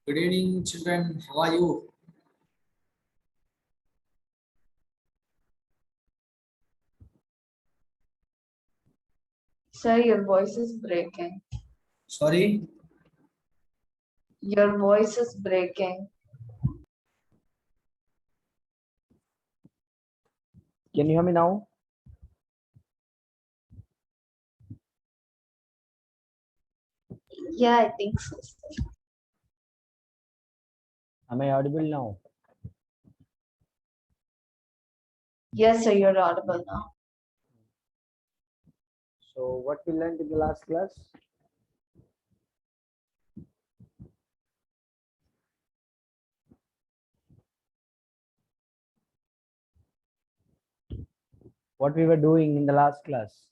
Good evening, children. How are you? Sir, your voice is breaking. Sorry. Your voice is breaking. Can you hear me now? Yeah, I think so, sir. Am I audible now? Yes, sir, you're audible now. So what we learned in the last class? What we were doing in the last class?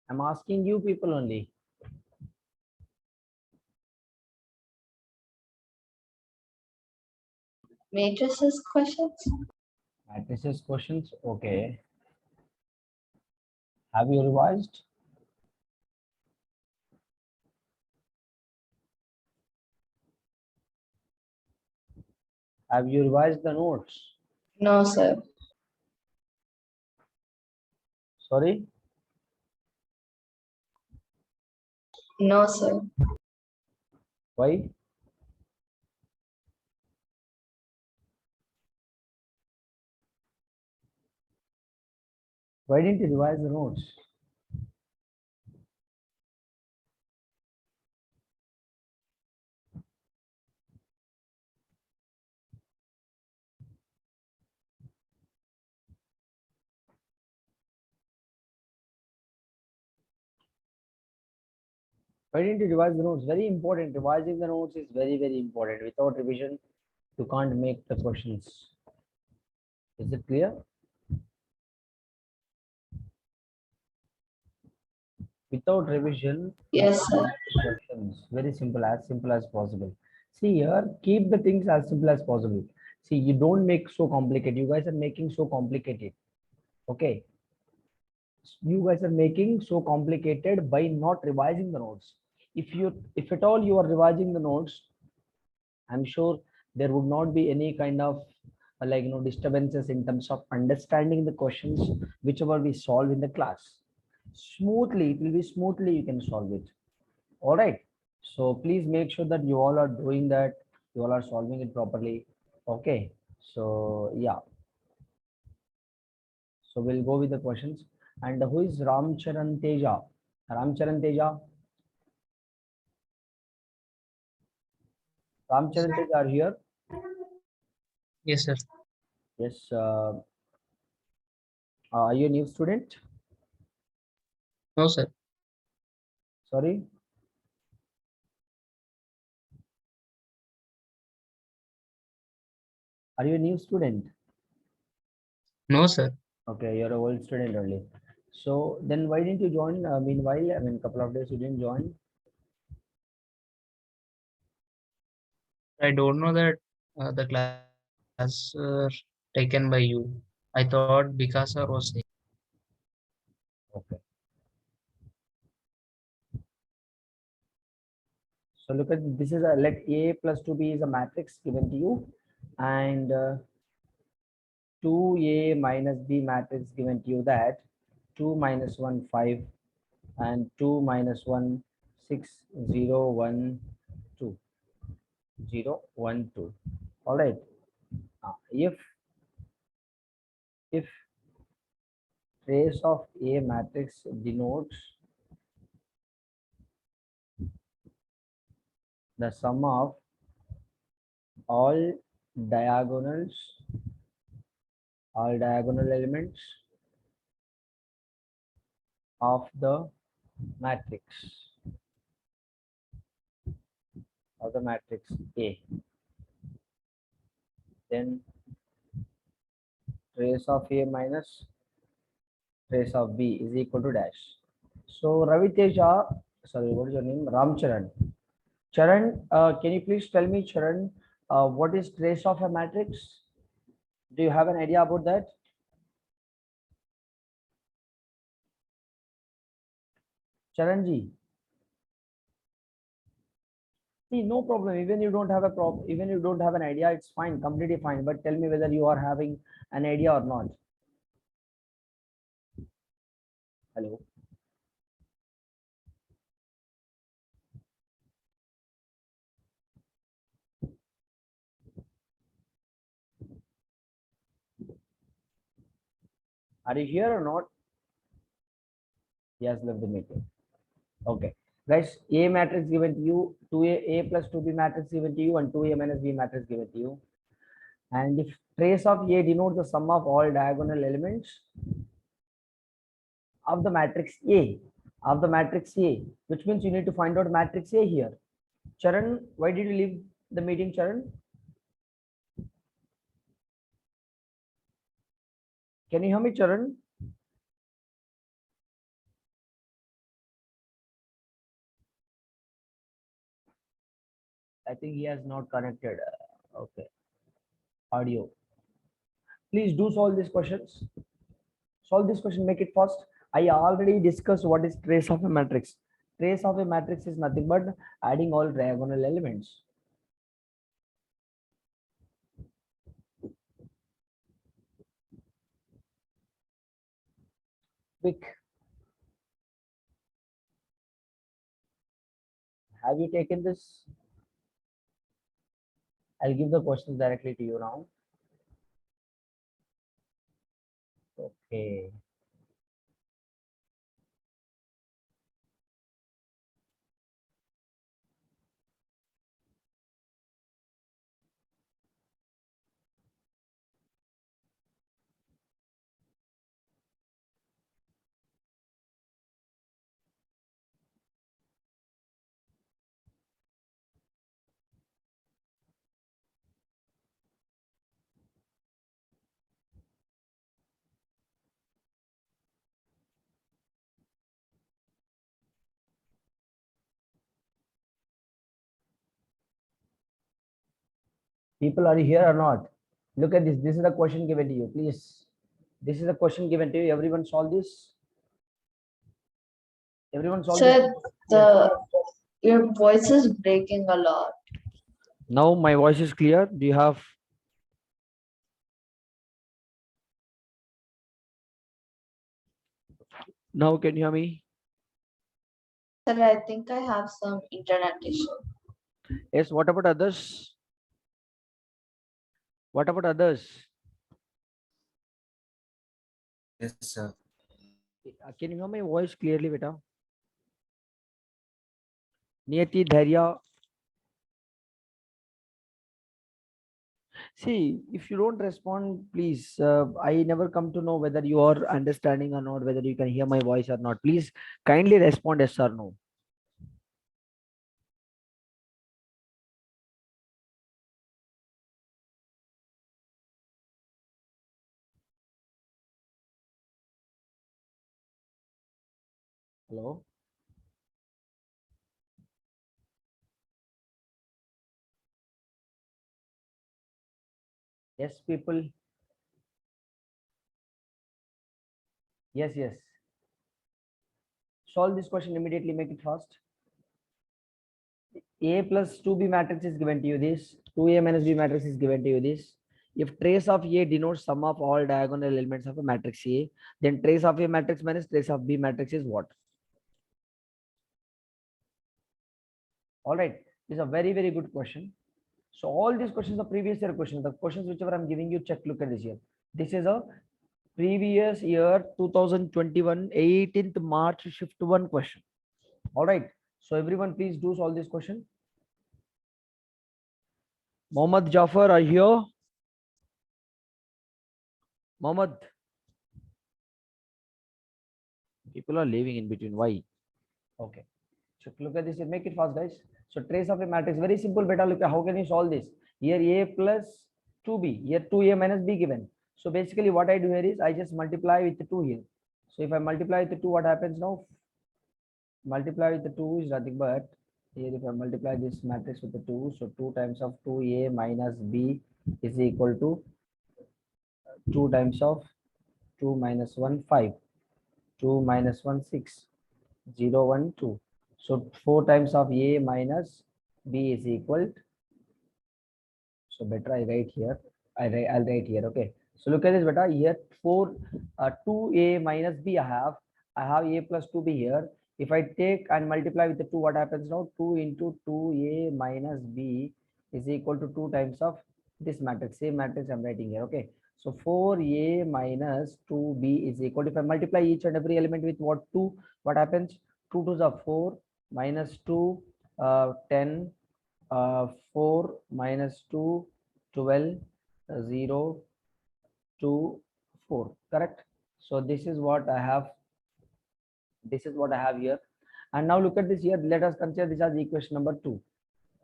I'm asking you people only. Matrices questions? Matrices questions. Okay. Have you revised? Have you revised the notes? No, sir. Sorry? No, sir. Why? Why didn't you revise the notes? Why didn't you revise the notes? Very important. Revising the notes is very, very important. Without revision, you can't make the questions. Is it clear? Without revision, Yes, sir. questions very simple as possible. See here, keep the things as simple as possible. See, you don't make so complicated. You guys are making so complicated. Okay, you guys are making so complicated by not revising the notes. If at all you are revising the notes, I'm sure there would not be any kind of disturbances in terms of understanding the questions whichever we solve in the class. Smoothly, it will be smoothly you can solve it. All right. So please make sure that you all are doing that. You all are solving it properly. Okay. So yeah. So we'll go with the questions. And who is Ramcharan Teja? Ramcharan Teja. Ramcharan Teja are here. Yes, sir. Yes. Are you a new student? No, sir. Sorry. Are you a new student? No, sir. Okay, you're a old student only. So then why didn't you join? Meanwhile, I mean, couple of days you didn't join. I don't know that the class taken by you. I thought because sir was saying. Okay. So look at this is a let A plus 2B is a matrix given to you, and 2A minus B matrix given to you that 2 minus 1 5 and 2 minus 1 6 0 1 2 0 1 2. All right. If trace of A matrix denotes the sum of all diagonals, all diagonal elements of the matrix A, then trace of A minus trace of B is equal to dash. So Ravi Teja, sorry, what is your name? Ramcharan. Charan, can you please tell me, Charan, what is trace of a matrix? Do you have an idea about that? Charanji. See, no problem. Even you don't have a problem, even you don't have an idea, it's fine, completely fine. But tell me whether you are having an idea or not. Hello. Are you here or not? Yes, left the meeting. Okay. Guys, A matrix given to you, 2A plus 2B matrix given to you, and 2A minus B matrix given to you. And if trace of A denotes the sum of all diagonal elements of the matrix A, which means you need to find out matrix A here. Charan, why did you leave the meeting, Charan? Can you hear me, Charan? I think he has not connected. Okay. Audio. Please do solve these questions. Solve this question, make it fast. I already discussed what is trace of a matrix. Trace of a matrix is nothing but adding all diagonal elements. Quick. Have you taken this? I'll give the questions directly to you now. Okay. People, are you here or not? Look at this. This is the question given to you. Please. This is the question given to you. Everyone solve this. Everyone solve this. Sir, your voice is breaking a lot. Now my voice is clear. Do you have? Now can you hear me? Sir, I think I have some internet issue. Yes. What about others? What about others? Yes, sir. Can you hear my voice clearly, beta? Niyati, Dharya. See, if you don't respond, please, I never come to know whether you are understanding or not, whether you can hear my voice or not. Please kindly respond yes or no. Hello. Yes, people. Yes, yes. Solve this question immediately, make it fast. A plus 2B matrix is given to you this. 2A minus B matrix is given to you this. If trace of A denotes sum of all diagonal elements of a matrix A, then trace of A matrix minus trace of B matrix is what? All right. This is a very, very good question. So all these questions are previous year questions. The questions whichever I'm giving you, check, look at this here. This is a previous year 2021 18th March shift 1 question. All right. So everyone please do solve this question. Mohammad Jafar, are you here? Mohammad. People are leaving in between. Why? Okay. So look at this. Make it fast, guys. So trace of a matrix. Very simple, beta. Look at how can you solve this? Here A plus 2B. Here 2A minus B given. So basically what I do here is I just multiply with the 2 here. So if I multiply with the 2, what happens now? Multiply with the 2 is nothing but here if I multiply this matrix with the 2, so 2 times of 2A minus B is equal to 2 times of 2 minus 1 5, 2 minus 1 6, 0 1 2. So 4 times of A minus B is equal. So better I write here. I'll write here. Okay. So look at this better here. 4 2A minus B I have A plus 2B here. If I take and multiply with the 2, what happens now? 2 into 2A minus B is equal to 2 times of this matrix. Same matrix I'm writing here. Okay. So 4A minus 2B is equal to, if I multiply each and every element with what 2, what happens? 2 to the 4 minus 2 10 4 minus 2 12 0 2 4, correct. So this is what I have, here. And now look at this here, let us consider this as equation number 2.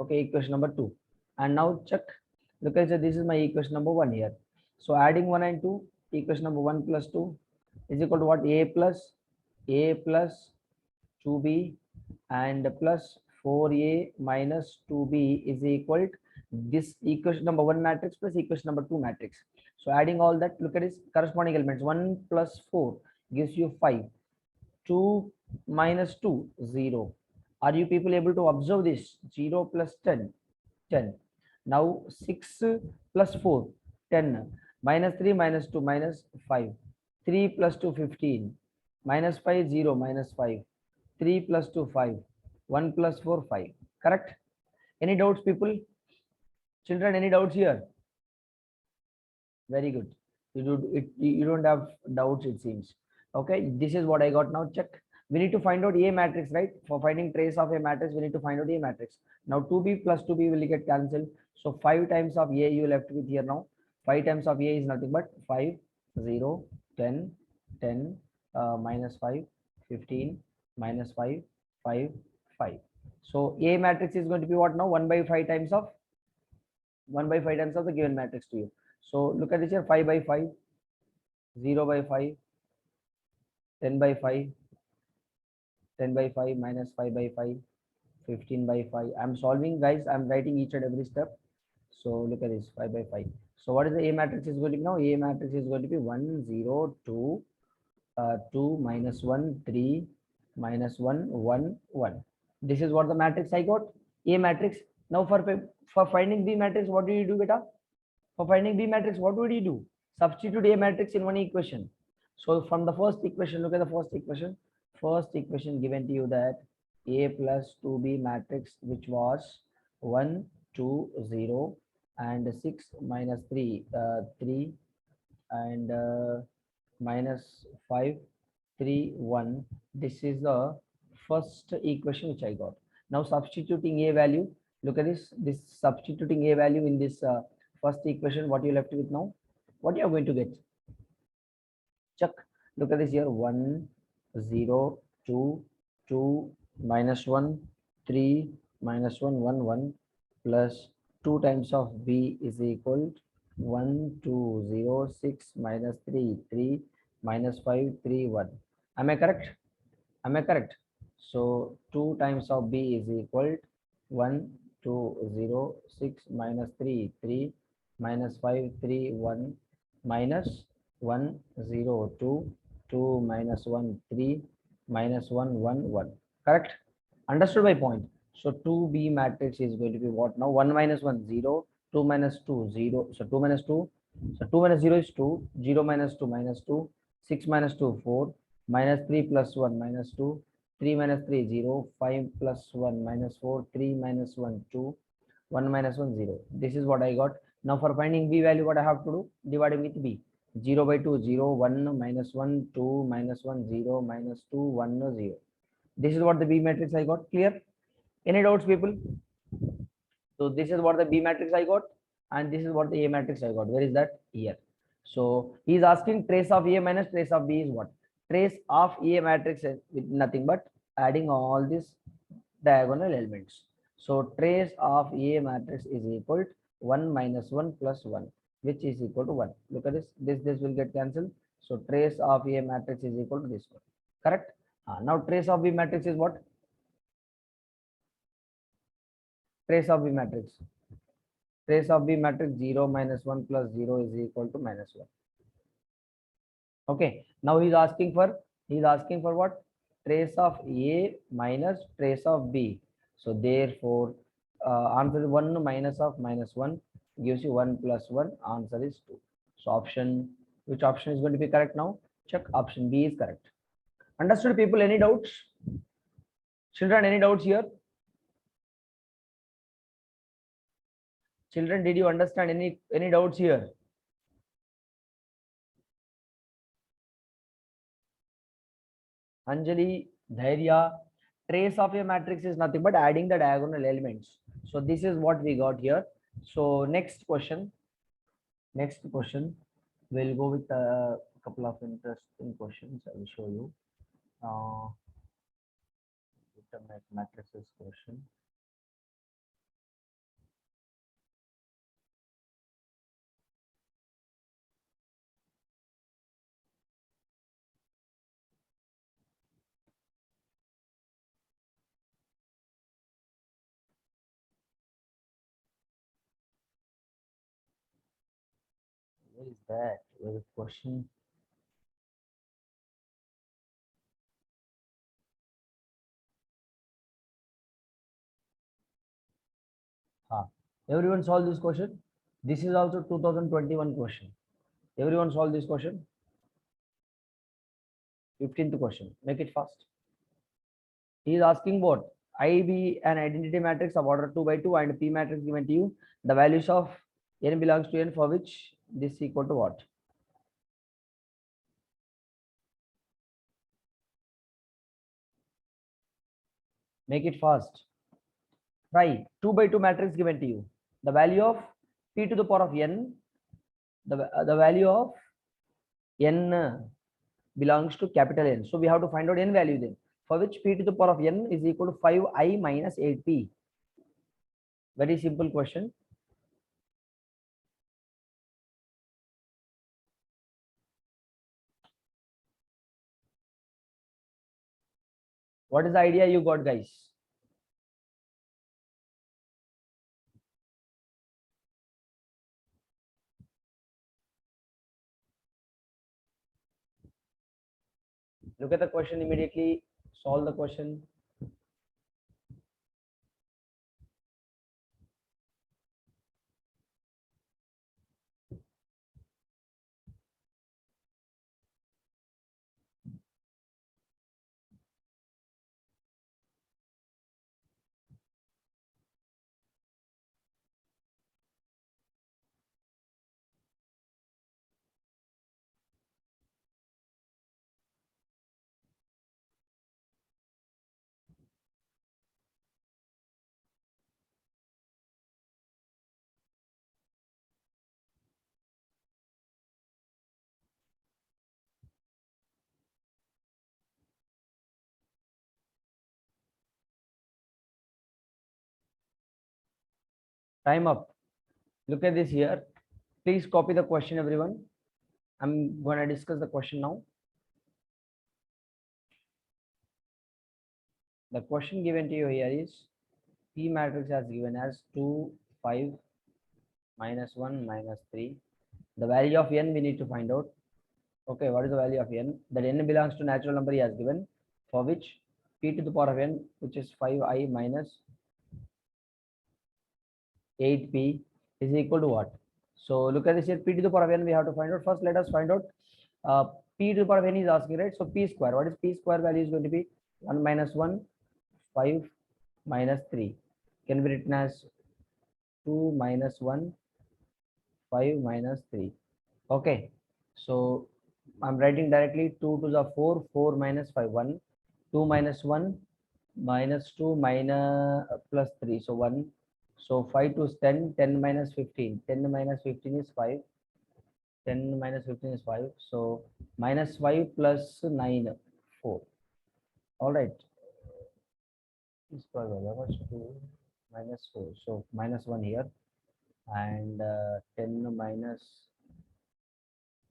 Okay, equation number 2. And now check, look at this is my equation number 1 here. So adding 1 and 2, equation number 1 plus 2 is equal to what? A plus 2b and plus 4a minus 2b is equal to this equation number 1 matrix plus equation number 2 matrix. So adding all that, look at its corresponding elements. 1 plus 4 gives you 5. 2 minus 2 0. Are you people able to observe this? 0 plus 10 10. Now 6 plus 4 10. Minus 3 minus 2 minus 5. 3 plus 2 15. Minus 5 0 minus 5. 3 plus 2 5. 1 plus 4 5. Correct? Any doubts, people? Children, any doubts here? Very good. You don't have doubts, it seems. Okay, this is what I got. Now check. We need to find out A matrix, right? For finding trace of a matrix, we need to find out A matrix. Now 2b plus 2b will get cancelled. So 5 times of A you left with here now. 5 times of A is nothing but 5, 0, 10, 10, minus 5, 15, minus 5, 5, 5. So A matrix is going to be what now? 1 by 5 times of 1 by 5 times of the given matrix to you. So look at this here, 5 by 5, 0 by 5, 10 by 5, 10 by 5 minus 5 by 5, 15 by 5. I'm solving, guys. I'm writing each and every step. So look at this, 5 by 5. So what is the A matrix is going to be now? A matrix is going to be 1, 0, 2, 2 minus 1, 3, minus 1, 1, 1. This is what the matrix I got, A matrix. Now for finding B matrix, what do you do, beta? For finding B matrix, what would you do? Substitute A matrix in one equation. So from the first equation, look at the first equation. First equation given to you that A plus 2B matrix, which was 1, 2, 0 and 6 minus 3, 3 and minus 5, 3, 1. This is the first equation which I got. Now substituting A value, look at this substituting A value in this first equation, what you left with now? What you are going to get? Check. Look at this here. 1, 0, 2, 2, minus 1, 3, minus 1, 1, 1, plus 2 times of B is equal to 1, 2, 0, 6, minus 3, 3, minus 5, 3, 1. Am I correct? Am I correct? So 2 times of B is equal to 1, 2, 0, 6, minus 3, 3, minus 5, 3, 1, minus 1, 0, 2, 2, minus 1, 3, minus 1, 1, 1. Correct? Understood my point? So 2B matrix is going to be what now? 1 minus 1, 0, 2 minus 2, 0. So 2 minus 2. So 2 minus 0 is 2, 0 minus 2, minus 2, 6 minus 2, 4, minus 3 plus 1, minus 2, 3 minus 3, 0, 5 plus 1, minus 4, 3 minus 1, 2, 1 minus 1, 0. This is what I got. Now for finding B value, what I have to do? Dividing with B. 0 by 2, 0, 1, minus 1, 2, minus 1, 0, minus 2, 1, 0. This is what the B matrix I got. Clear? Any doubts, people? So this is what the B matrix I got, and this is what the A matrix I got. Where is that? Here. So he is asking trace of A minus trace of B is what? Trace of A matrix is with nothing but adding all these diagonal elements. So trace of A matrix is equal to 1 minus 1 plus 1, which is equal to 1. Look at this. This will get cancelled. So trace of A matrix is equal to this one. Correct? Now trace of B matrix is what? Trace of B matrix. Trace of B matrix 0 minus 1 plus 0 is equal to minus 1. Okay, now he's asking for what? Trace of A minus trace of B. So therefore, answer is 1 minus of minus 1 gives you 1 plus 1. Answer is 2. So option, which option is going to be correct now? Check option B is correct. Understood, people? Any doubts? Children, any doubts here? Children, did you understand any doubts here? Anjali, Dhairya, trace of a matrix is nothing but adding the diagonal elements. So this is what we got here. So next question. Next question. We'll go with a couple of interesting questions. I will show you. Matrices question. Where is that? Where is question? Everyone solve this question. This is also 2021 question. Everyone solve this question. 15th question. Make it fast. He is asking what? I be an identity matrix of order 2 by 2 and P matrix given to you. The values of n belongs to n for which this equal to what? Make it fast. Try 2 by 2 matrix given to you. The value of P to the power of n, the value of n belongs to capital N. So we have to find out n value then, for which P to the power of n is equal to 5i minus 8p. Very simple question. What is the idea you got, guys? Look at the question immediately, solve the question. Time up. Look at this here. Please copy the question, everyone. I'm going to discuss the question now. The question given to you here is P matrix as given as 2, 5, minus 1, minus 3. The value of n we need to find out. Okay, what is the value of n? That n belongs to natural number he has given, for which P to the power of n, which is 5i minus 8p, is equal to what? So look at this here, P to the power of n we have to find out. First, let us find out P to the power of n is asking, right? So P square, what is P square value is going to be 1 minus 1, 5 minus 3. Can be written as 2 minus 1, 5 minus 3. Okay, so I'm writing directly 2 to the 4, 4 minus 5, 1, 2 minus 1, minus 2 minus plus 3, so 1. So 5 to 10, 10 minus 15, 10 minus 15 is 5, 10 minus 15 is 5. So minus 5 plus 9, 4. All right. Minus 4. So minus 1 here, and 10 minus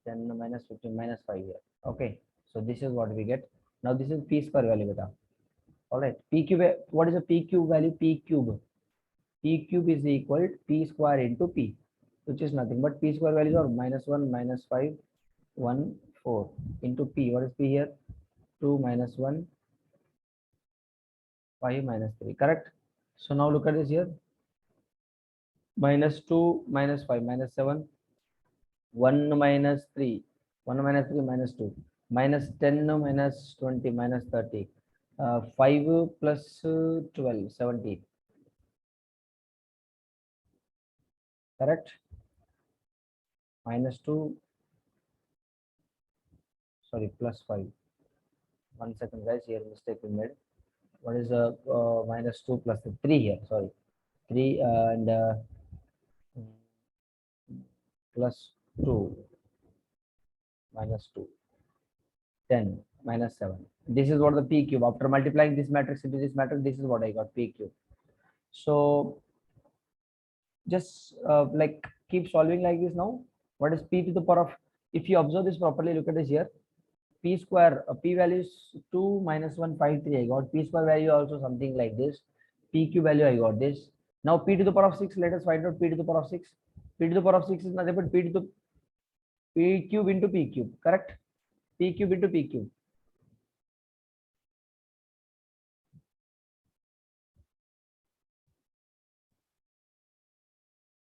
15 minus 5 here. Okay, so this is what we get. Now this is P square value, beta. All right, P cube, what is the P cube value? P cube is equal to P square into P, which is nothing but P square values are minus 1, minus 5, 1, 4 into P. What is P here? 2 minus 1, 5 minus 3. Correct? So now look at this here. Minus 2 minus 5 minus 7. 1 minus 3. 1 minus 3 minus 2. Minus 10 minus 20 minus 30. 5 plus 12, 17. Correct? Minus 2. Sorry, plus 5. 1 second, guys. Here mistake we made. What is minus 2 plus 3 here? Sorry. 3 and plus 2 minus 2. 10 minus 7. This is what the P cube. After multiplying this matrix into this matrix, this is what I got, P cube. So just like keep solving like this now. What is P to the power of, if you observe this properly, look at this here. P square, P value is 2 minus 153. I got P square value also something like this. P cube value I got this. Now P to the power of 6, let us find out P to the power of 6. P to the power of 6 is nothing but P to the P cube into P cube, correct? P cube into P cube.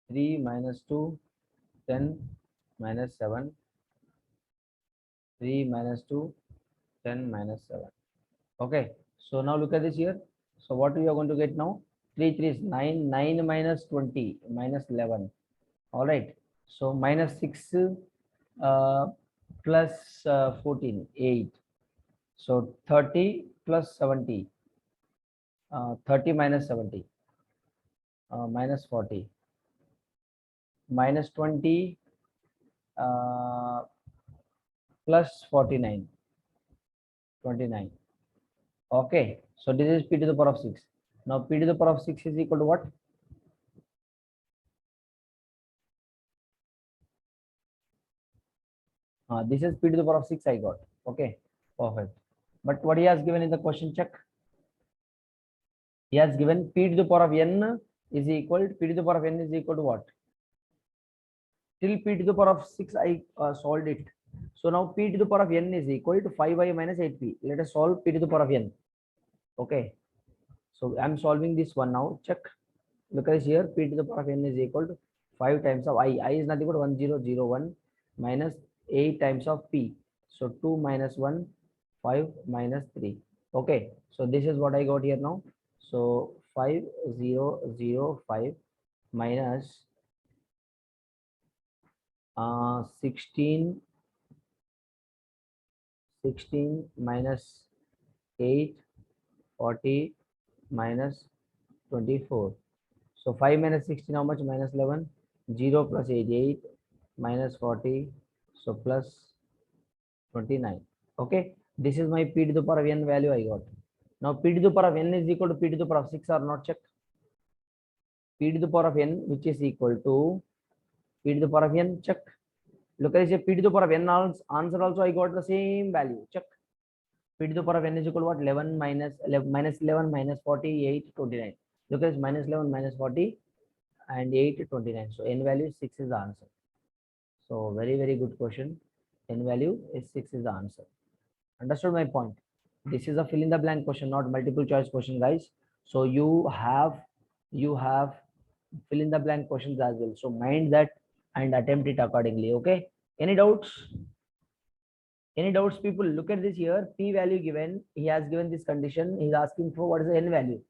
Three minus 2, 10 minus 7. 3 minus 2, 10 minus 7. Okay, so now look at this here. So what we are going to get now? 3 3 is 9, 9 minus 20 minus 11. All right, so minus 6 plus 14, 8. So 30 plus 70, 30 minus 70, minus 40, minus 20 plus 49, 29. Okay, so this is P to the power of 6. Now P to the power of 6 is equal to what? This is P to the power of 6 I got. Okay, perfect. But what he has given in the question, check. He has given P to the power of n is equal to P to the power of n is equal to what? Till P to the power of 6 I solved it. So now P to the power of n is equal to 5y minus 8p. Let us solve P to the power of n. Okay, so I'm solving this one now. Check. Look at this here. P to the power of n is equal to 5 times of I. I is nothing but 1001 minus 8 times of p. So 2 minus 1, 5 minus 3. Okay, so this is what I got here now. So 5005 minus 16 minus 8, 40 minus 24. So 5 minus 16, how much? Minus 11. 0 plus 88 minus 40. So plus 29. Okay. This is my P to the power of n value I got. Now P to the power of n is equal to P to the power of 6 or not, check. P to the power of n, which is equal to P to the power of n, check. Look at this, P to the power of n answer also I got the same value, check. P to the power of n is equal to what? 11 minus 11 minus 11 minus 48, 29. Look at this, minus 11 minus 40 and 8, 29. So n value is 6 is the answer. So very, very good question. N value is 6 is the answer. Understood my point? This is a fill in the blank question, not multiple choice question, guys. So you have fill in the blank questions as well. So mind that and attempt it accordingly. Okay. Any doubts? Any doubts, people? Look at this here. P value given. He has given this condition. He's asking for what is the n value.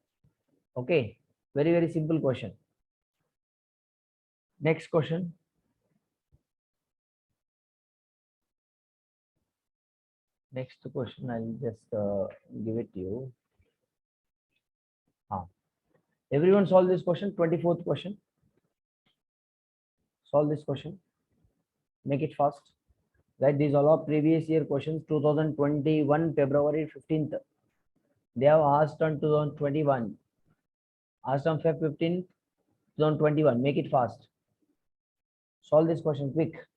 Okay. Very, very simple question. Next question. Next question, I'll just give it to you. Everyone solve this question, 24th question. Solve this question. Make it fast. Right, these all are previous year questions, 2021, February 15th. They have asked on 2021. Asked on Feb 15th, 2021. Make it fast. Solve this question quick.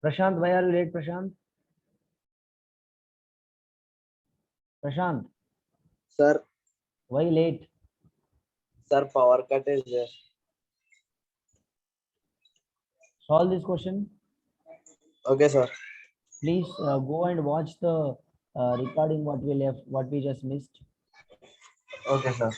Prashant, why are you late, Prashant? Prashant, Sir, why late? sir, power cut is there. Solve this question. Okay, sir. Please go and watch the recording what we left, what we just missed. Okay, sir.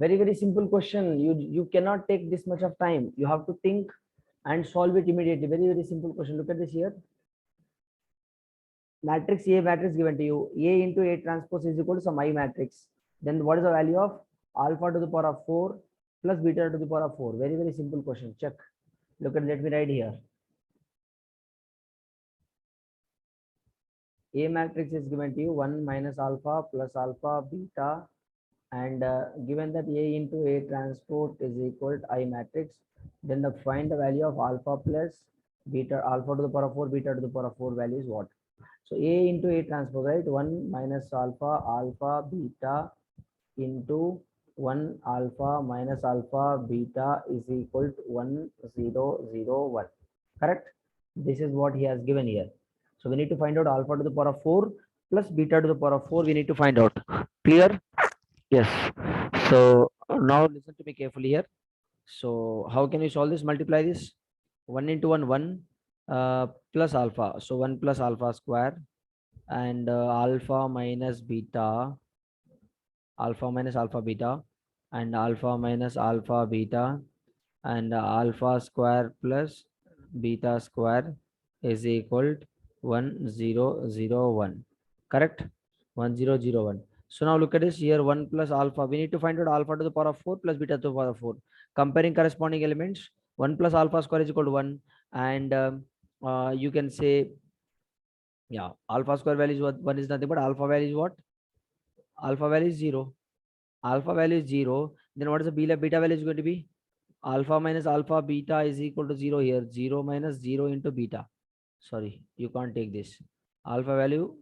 Very, very simple question. You cannot take this much of time. You have to think and solve it immediately. Very, very simple question. Look at this here. Matrix A matrix given to you. A into A transpose is equal to some I matrix. Then what is the value of alpha to the power of 4 plus beta to the power of 4? Very, very simple question. Check. Look at, let me write here. A matrix is given to you 1 minus alpha plus alpha beta, and given that A into A transpose is equal to I matrix, then find the value of alpha plus beta, alpha to the power of 4 beta to the power of 4 value is what? So A into A transpose, right? 1 minus alpha alpha beta into 1 alpha minus alpha beta is equal to 1 0 0 1. Correct? This is what he has given here. So we need to find out alpha to the power of 4 plus beta to the power of 4. We need to find out. Clear? Yes. So now listen to me carefully here. So how can you solve this? Multiply this. 1 into 1 1 plus alpha. So 1 plus alpha square, and alpha minus beta, alpha minus alpha beta, and alpha minus alpha beta, and alpha square plus beta square is equal to 1 0 0 1. Correct? 1 0 0 1. So now look at this here. 1 plus alpha. We need to find out alpha to the power of 4 plus beta to the power of 4. Comparing corresponding elements. 1 plus alpha square is equal to 1. And you can say, yeah, alpha square value is what? 1 is nothing but alpha value is what? Alpha value is 0. Alpha value is 0. Then what is the beta value is going to be? Alpha minus alpha beta is equal to 0 here. 0 minus 0 into beta. Sorry, you can't take this. Alpha value.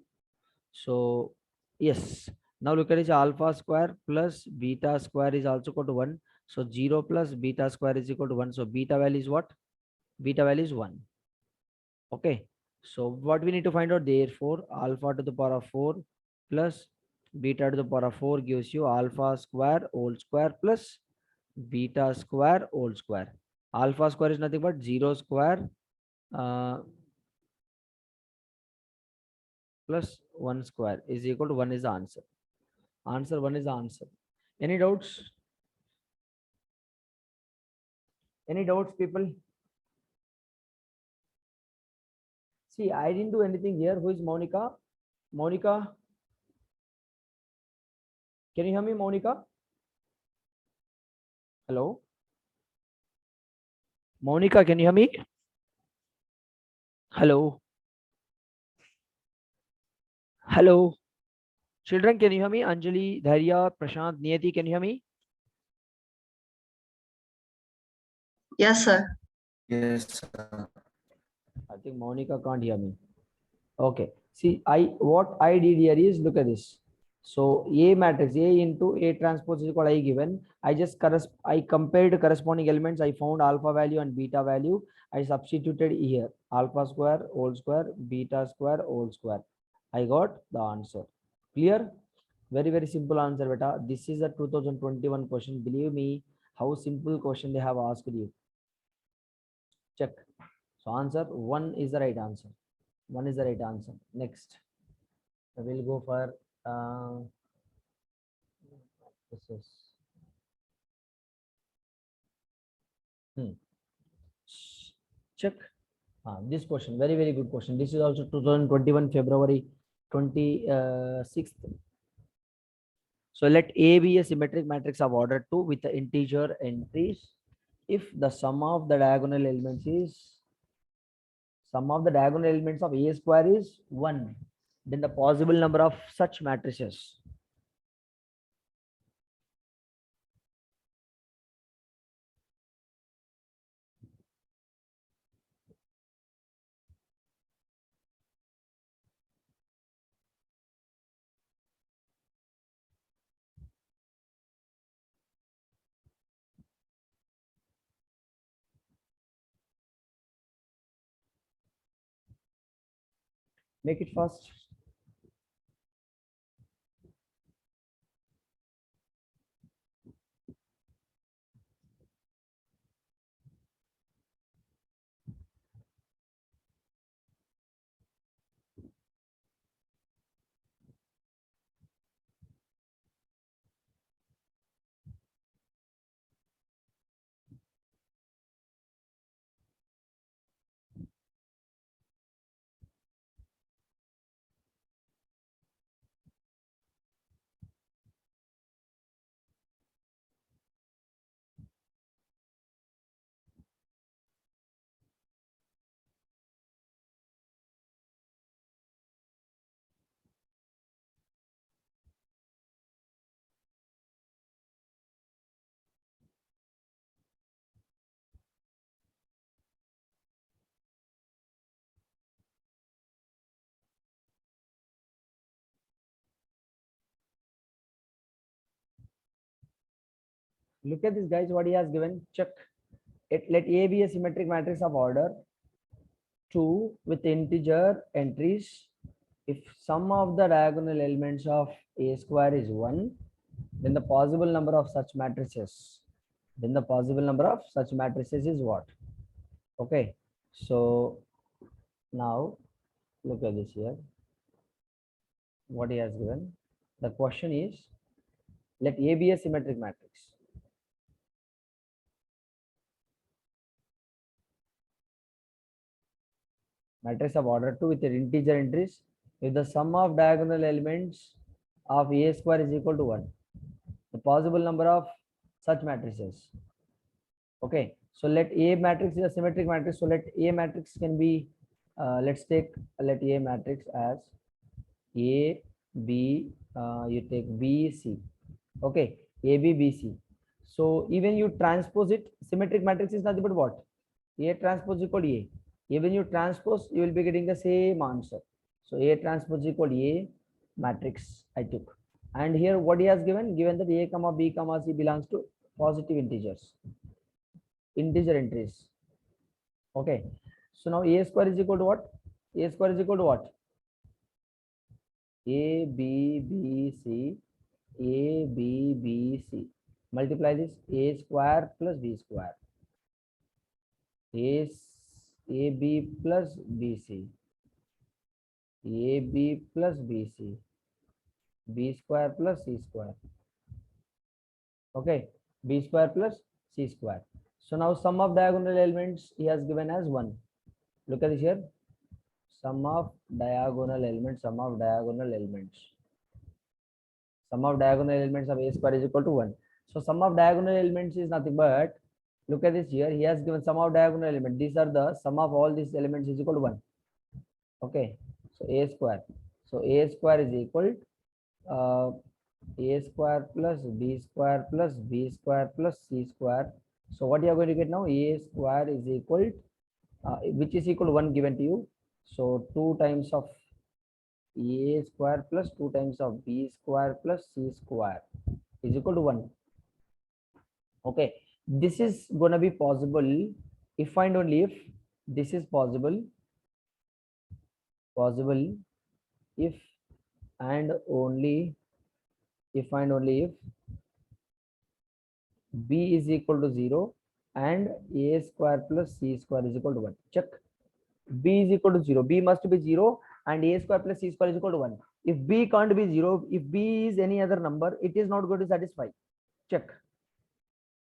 So, yes. Now look at it. Alpha square plus beta square is also equal to 1. So, 0 plus beta square is equal to 1. So, beta value is what? Beta value is 1. Okay. So, what we need to find out, therefore, alpha to the power of 4 plus beta to the power of 4 gives you alpha square whole square plus beta square whole square. Alpha square is nothing but 0 square plus 1 square is equal to 1 is the answer. Answer 1 is the answer. Any doubts? Any doubts, people? See, I didn't do anything here. Who is Monica? Monica? Can you hear me, Monica? Hello? Monica, can you hear me? Hello? Hello? Children, can you hear me? Anjali, Dharya, Prashant, Niyati, can you hear me? Yes, sir. Yes, sir. I think Monica can't hear me. Okay. See, what I did here is, look at this. So A matrix, A into A transpose is equal to I given. I compared corresponding elements. I found alpha value and beta value. I substituted here alpha square whole square, beta square whole square. I got the answer. Clear? Very, very simple answer, beta. This is a 2021 question. Believe me, how simple question they have asked you. Check. So answer 1 is the right answer. 1 is the right answer. Next, we'll go for this is check this question. Very, very good question. This is also 2021 February 26th. So let A be a symmetric matrix of order 2 with the integer entries if the sum of the diagonal elements of A square is 1, then the possible number of such matrices. Make it fast. Look at this, guys. What he has given. Check it. Let A be a symmetric matrix of order 2 with integer entries. If sum of the diagonal elements of A square is 1, then the possible number of such matrices. Then the possible number of such matrices is what? Okay. So now look at this here. What he has given. The question is, let A be a symmetric matrix. Matrix of order 2 with integer entries. If the sum of diagonal elements of A square is equal to 1, the possible number of such matrices. Okay, so let A matrix is a symmetric matrix. So let A matrix can be, let's take, let A matrix as A, B, you take B, C. Okay, A, B, B, C. So even you transpose it, symmetric matrix is nothing but what? A transpose equal to A. Even you transpose, you will be getting the same answer. So A transpose equal to A matrix I took. And here what he has given that A comma B comma C belongs to positive integers, integer entries. Okay. So now A square is equal to what? A square is equal to what? A, B, B, C, A, B, B, C. Multiply this, A square plus B square. AB plus BC, AB plus BC, B square plus C square. Okay, B square plus C square. So now sum of diagonal elements he has given as 1. Look at this here. Sum of diagonal elements, sum of diagonal elements. Sum of diagonal elements of A square is equal to 1. So sum of diagonal elements is nothing but, look at this here. He has given sum of diagonal element. These are the sum of all these elements is equal to 1. Okay, so A square. So A square is equal A square plus B square plus B square plus C square. So what you are going to get now? A square is equal, which is equal to 1 given to you. So 2 times of A square plus 2 times of B square plus C square is equal to 1. Okay, this is going to be possible if and only if this is possible if and only if B is equal to 0 and A square plus C square is equal to 1. Check. B is equal to 0. B must be 0 and A square plus C square is equal to 1. If B can't be 0, if B is any other number, it is not going to satisfy. Check.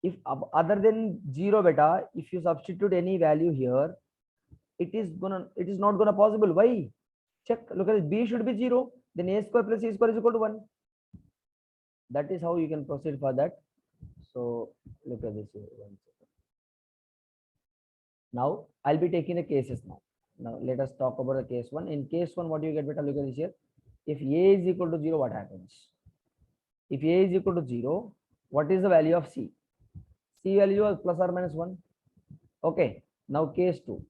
If other than 0 beta, if you substitute any value here, it is not gonna possible. Why? Check. Look at it. B should be 0. Then A square plus C square is equal to 1. That is how you can proceed for that. So look at this here. 1 second. Now I'll be taking the cases now. Now let us talk about the case 1. In case 1, what do you get beta? Look at this here. If A is equal to 0, what happens? If A is equal to 0, what is the value of C? C value is plus or minus 1. Okay. Now case 2.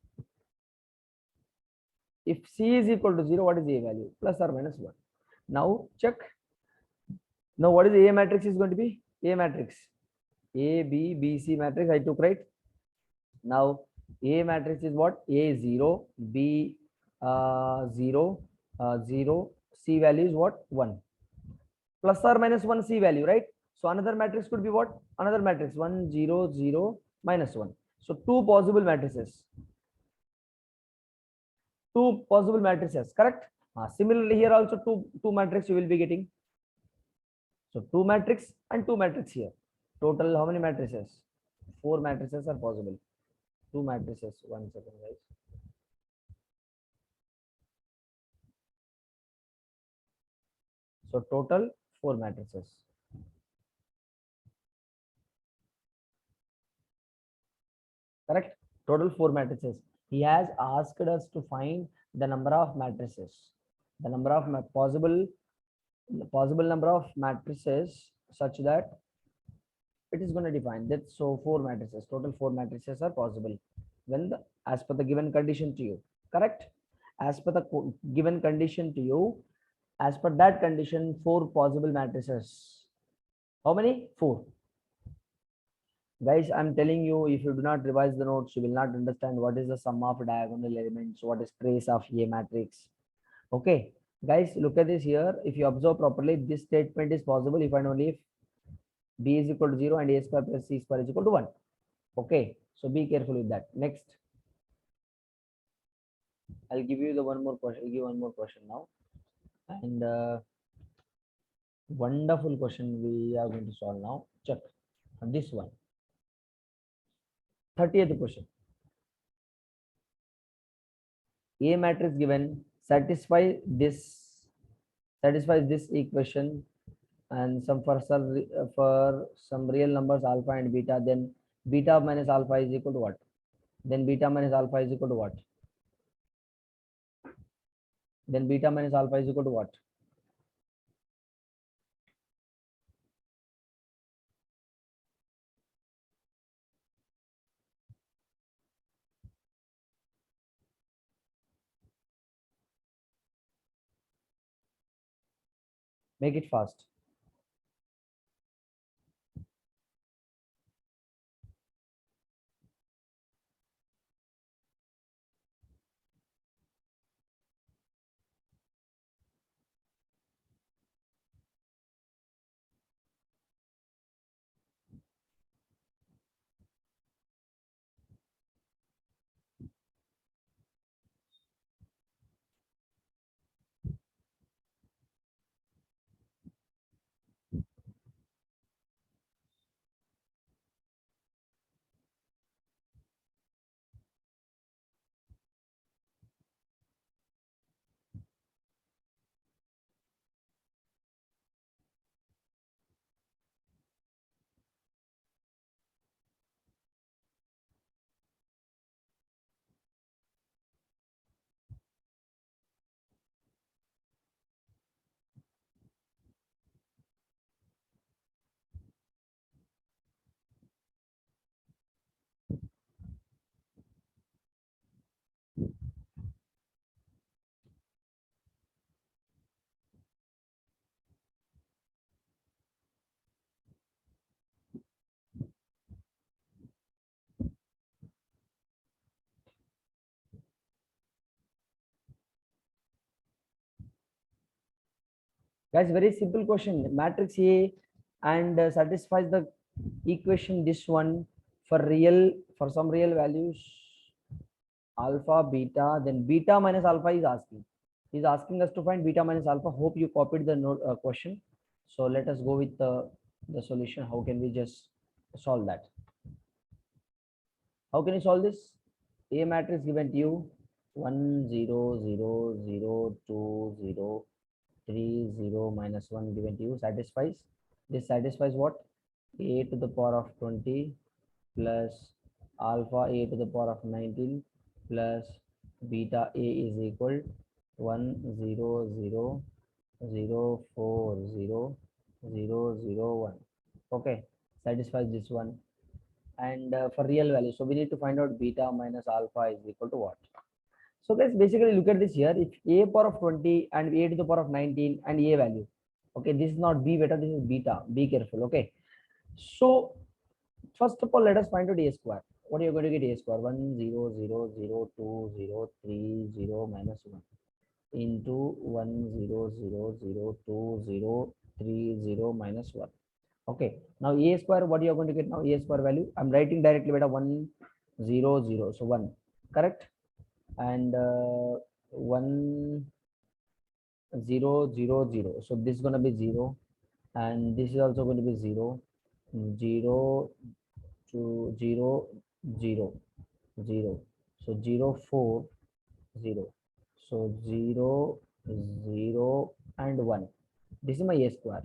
If C is equal to 0, what is A value? Plus or minus 1. Now check. Now what is A matrix is going to be? A matrix. A, B, B, C matrix I took, right? Now A matrix is what? A 0, B 0, 0, C value is what? 1. Plus or minus 1 C value, right? So another matrix could be what? Another matrix 1, 0, 0, minus 1. So two possible matrices. Two possible matrices, correct? Similarly, here also two matrix you will be getting. So two matrix and two matrix here. Total how many matrices? 4 matrices are possible. Two matrices. 1 second, guys. So total 4 matrices. Correct? Total 4 matrices. He has asked us to find the number of matrices. The number of possible number of matrices such that it is going to define that. So 4 matrices, total 4 matrices are possible when as per the given condition to you. Correct? As per the given condition to you, as per that condition, 4 possible matrices. How many? 4. Guys, I'm telling you, if you do not revise the notes, you will not understand what is the sum of diagonal elements, what is trace of A matrix. Okay, guys, look at this here. If you observe properly, this statement is possible if and only if B is equal to 0 and A square plus C square is equal to 1. Okay, so be careful with that. Next, I'll give you the one more question. I'll give one more question now. And wonderful question we are going to solve now. Check on this one. 30th question. A matrix given satisfies this equation and some for some real numbers alpha and beta, then beta minus alpha is equal to what? Then beta minus alpha is equal to what? Then beta minus alpha is equal to what? Make it fast. Guys, very simple question. Matrix A and satisfies the equation this one for some real values alpha beta, then beta minus alpha is asking. He's asking us to find beta minus alpha. Hope you copied the note, question. So let us go with the solution. How can we just solve that? How can you solve this? A matrix given to you 1 0 0 0 2 0 3 0 minus 1 given to you satisfies. This satisfies what? A to the power of 20 plus alpha A to the power of 19 plus beta A is equal 1 0 0 0 4 0 0 0 1. Okay, satisfies this one. And for real value, so we need to find out beta minus alpha is equal to what? So guys, basically look at this here. If A power of 20 and A to the power of 19 and A value, okay, this is not B beta, this is beta. Be careful. Okay, so first of all, let us find out A square. What are you going to get? A square 1 0 0 0 2 0 3 0 minus 1. into 1000230 minus 1. Okay, now a square, what you are going to get now? A square value, I'm writing directly beta 100, so 1, correct? And 1000, so this is going to be 0, and this is also going to be 0, 0 to 0 0 0, so 0 4 0, so 0 0 and 1. This is my a square.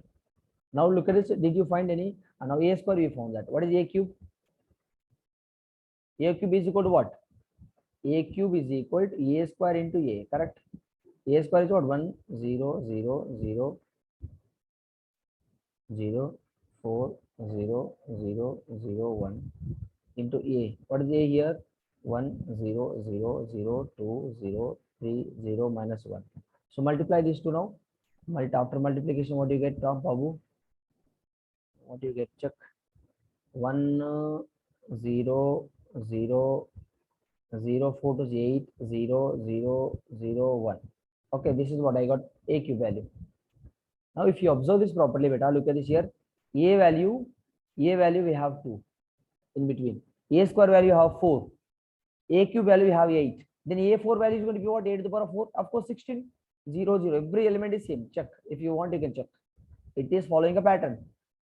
Now look at this. Did you find any? Now a square we found that. What is a cube? A cube is equal to what? A cube is equal to a square into a, correct? A square is what? 1 0 0 0 0 4 0 0 0 1 into a. What is a here? 1 0 0 0 2 0 3 0 minus 1. So multiply these two now. After multiplication, what do you get, Babu? What do you get? Check. 1 0 0 0 4 to 8 0 0 0 1. Okay, this is what I got, a cube value. Now if you observe this properly, beta, look at this here. A value we have 2 in between. A square value you have 4. A cube value you have 8. Then A4 value is going to be what? 8 to the power 4. Of course 16. 0 0. Every element is same. Check. If you want, you can check. It is following a pattern.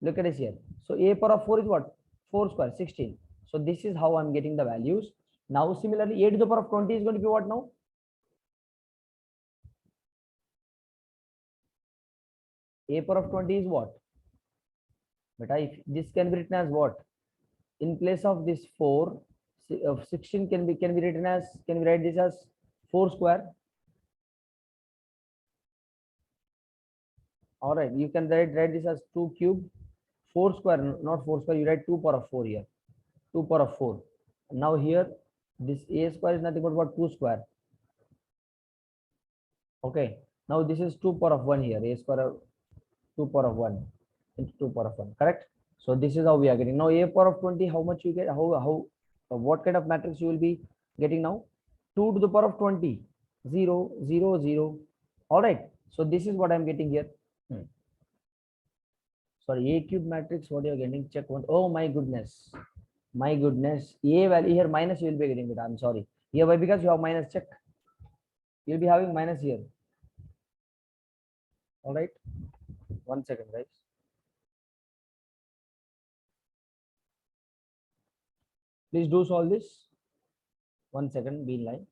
Look at this here. So a power of 4 is what? 4 square, 16. So this is how I'm getting the values. Now similarly, a to the power of 20 is going to be what now? A power of 20 is what? But if this can be written as what? In place of this 4, 16 can be written as, can we write this as 4 square? All right, you can write this as 2 cube. 4 square, not 4 square, you write 2 power of 4 here. 2 power of 4. Now here, this a square is nothing but what? 2 square. Okay, now this is 2 power of 1 here. A square of 2 power of 1 into 2 power of 1, correct? So this is how we are getting. Now a power of 20, how much you get? What kind of matrix you will be getting now? 2 to the power of 20, 0 0 0. All right, so this is what I'm getting here. Sorry, a cube matrix, what you are getting? Check one. Oh my goodness, my goodness. A value here minus you will be getting it. I'm sorry. Here why? Because you have minus. Check. You'll be having minus here. All right. 1 second, guys. Please do solve this. 1 second. Be in line.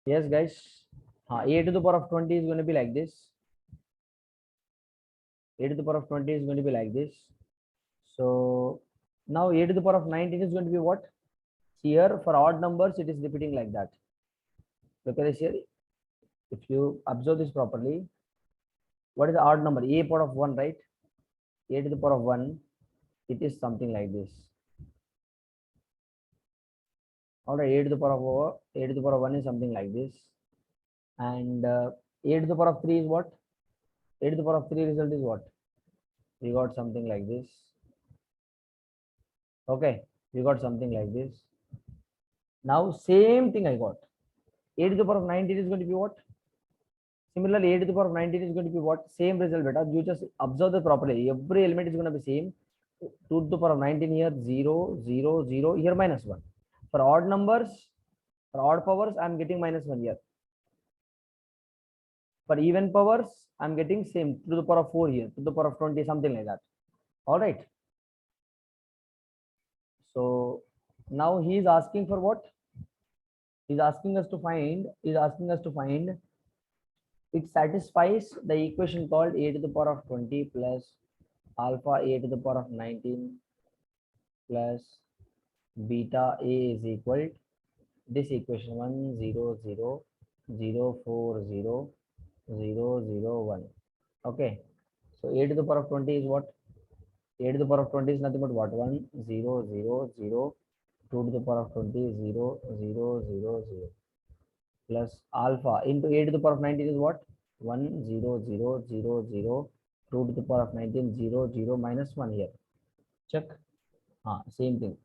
Yes, guys. A to the power of 20 is going to be like this. A to the power of 20 is going to be like this. So now a to the power of 19 is going to be what? Here for odd numbers, it is repeating like that. Look at this here. If you observe this properly, what is the odd number? A power of 1, right? A to the power of 1, it is something like this. All right, a to the power of 1 is something like this. And a to the power of 3 is what? A to the power of 3 result is what? We got something like this. Okay, we got something like this. Now same thing I got. A to the power of 19 is going to be what? Similarly, a to the power of 19 is going to be what? Same result, beta. You just observe the properly. Every element is going to be same. 2 to the power of 19 here, 0, 0, 0, here minus 1. For odd numbers, for odd powers, I'm getting minus 1 here. For even powers, I'm getting same to the power of 4 here, to the power of 20, something like that. All right. So now he is asking for what? He's asking us to find, it satisfies the equation called a to the power of 20 plus alpha a to the power of 19 plus beta a is equal this equation 1 0 0 0 4 0 0 0 1. Okay, so a to the power of 20 is what? A to the power of 20 is nothing but what? 1 0 0 0 2 to the power of 20 0 0 0 0 plus alpha into a to the power of 19 is what? 1 0 0 0 0 2 to the power of 19 0 0 minus 1 here. Check. Same thing.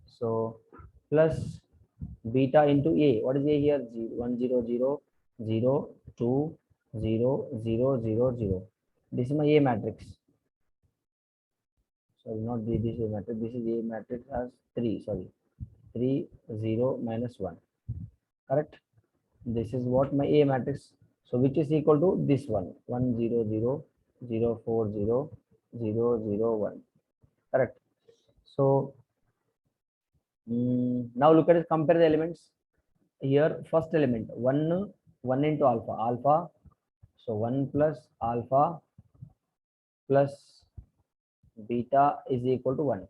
So plus beta into a. What is a here? 1 0 0 0 2 0 0 0 0. This is my A matrix. Sorry, not this is A matrix. This is A matrix as 3. Sorry, 3 0 minus 1. Correct. This is what my A matrix. So which is equal to this one 1 0 0 0 4 0 0 0 1. Correct. So now look at it. Compare the elements. Here first element 1 into alpha. So 1 plus alpha plus beta is equal to 1.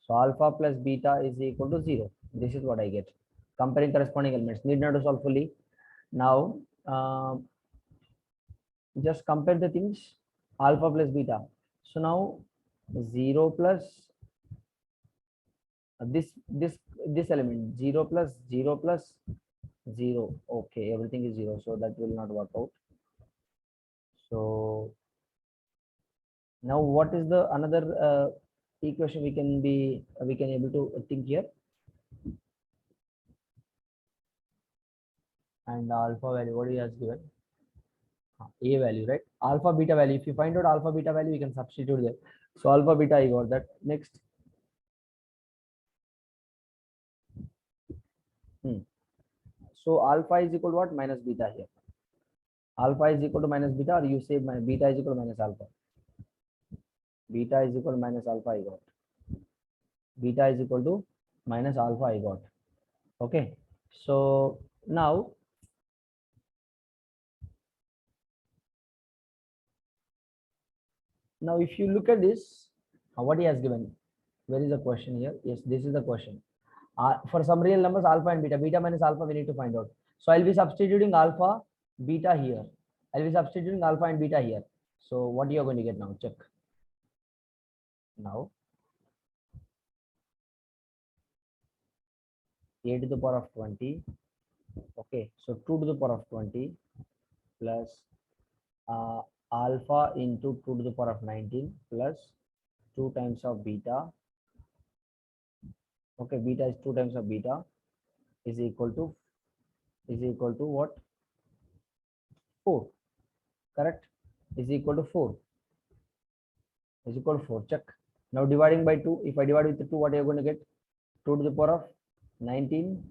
So alpha plus beta is equal to 0. This is what I get. Comparing corresponding elements. Need not to solve fully. Now just compare the things. Alpha plus beta. So now 0 plus this element 0 plus 0 plus 0. Okay, everything is 0, so that will not work out. So now what is the another equation we can able to think here? And alpha value, what he has given? A value, right? Alpha beta value. If you find out alpha beta value, we can substitute there. So alpha beta, I got that. Next. So alpha is equal to what? Minus beta here. Alpha is equal to minus beta, or you say my beta is equal to minus alpha. Beta is equal to minus alpha, I got. Beta is equal to minus alpha, I got. Okay. So now if you look at this, what he has given, where is the question here? Yes, this is the question. For some real numbers, alpha and beta minus alpha, we need to find out. So I'll be substituting alpha, beta here. I'll be substituting alpha and beta here. So what you are going to get now? Check. Now a to the power of 20. Okay, so 2 to the power of 20 plus alpha into 2 to the power of 19 plus 2 times of beta. Okay, beta is 2 times of beta is equal to what? 4. Correct. Is equal to 4. Is equal to 4. Check. Now dividing by 2. If I divide with 2, what are you going to get? 2 to the power of 19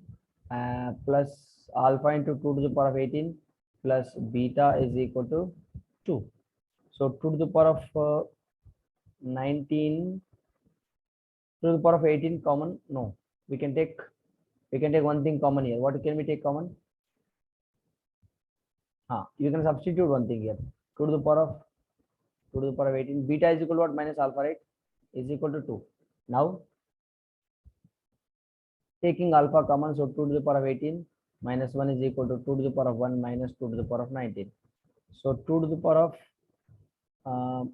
plus alpha into 2 to the power of 18 plus beta is equal to 2. So 2 to the power of 19 to the power of 18 common. No, we can take one thing common here. What can we take common? You can substitute one thing here. 2 to the power of 18. Beta is equal to what? Minus alpha, right? Is equal to 2. Now, taking alpha common, so 2 to the power of 18 minus 1 is equal to 2 to the power of 1 minus 2 to the power of 19. So 2 to the power of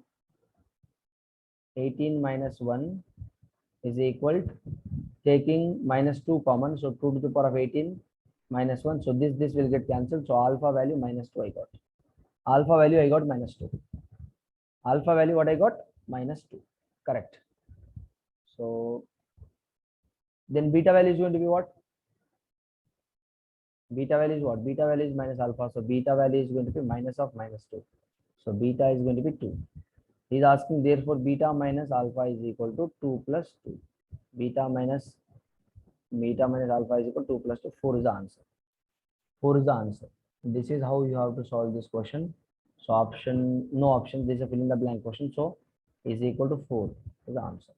18 minus 1 is equal to taking minus 2 common, so 2 to the power of 18 minus 1. So this will get cancelled. So alpha value minus 2 I got. Alpha value I got minus 2. Alpha value what I got? Minus 2. Correct. So then beta value is going to be what? Beta value is what? Beta value is minus alpha. So beta value is going to be minus of minus 2. So beta is going to be 2. He is asking therefore beta minus alpha is equal to 2 plus 2. Beta minus alpha is equal to 2 plus 2. 4 is the answer. 4 is the answer. This is how you have to solve this question. So option, no option, this is a fill in the blank question. So is equal to 4 is the answer.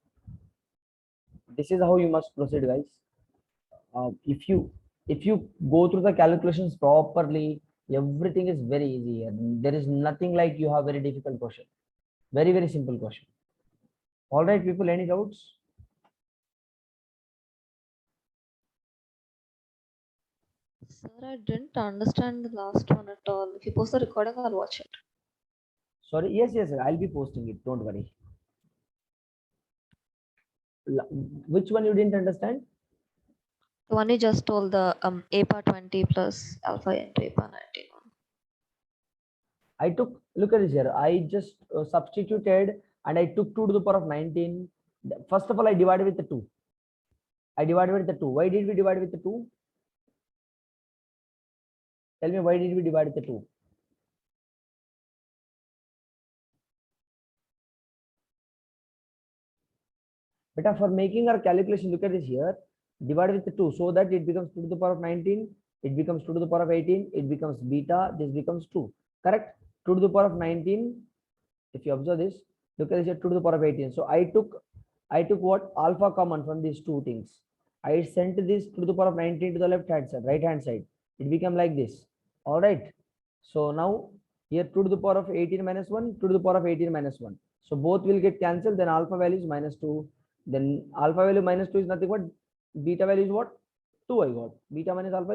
This is how you must proceed, guys. If you go through the calculations properly, everything is very easy here. There is nothing like you have very difficult question. Very, very simple question. All right, people, any doubts? Sir, I didn't understand the last one at all. If you post the recording, I'll watch it. Sorry, yes, I'll be posting it. Don't worry. Which one you didn't understand? The one you just told, the APA 20 plus alpha into APA 19. I took, look at this here. I just substituted and I took 2 to the power of 19. First of all, I divided with the 2. I divided with the 2. Why did we divide with the 2? Tell me, why did we divide with the 2? But for making our calculation, look at this here. Divide with the 2 so that it becomes 2 to the power of 19. It becomes 2 to the power of 18. It becomes beta. This becomes 2. Correct? 2 to the power of 19. If you observe this, look at this here, 2 to the power of 18. So I took what? Alpha common from these two things. I sent this 2 to the power of 19 to the left hand side, right hand side. It became like this. All right. So now here 2 to the power of 18 minus 1, 2 to the power of 18 minus 1. So both will get cancelled. Then alpha value is minus 2. Then alpha value minus 2 is nothing but beta value is what? 2 I got. Beta minus alpha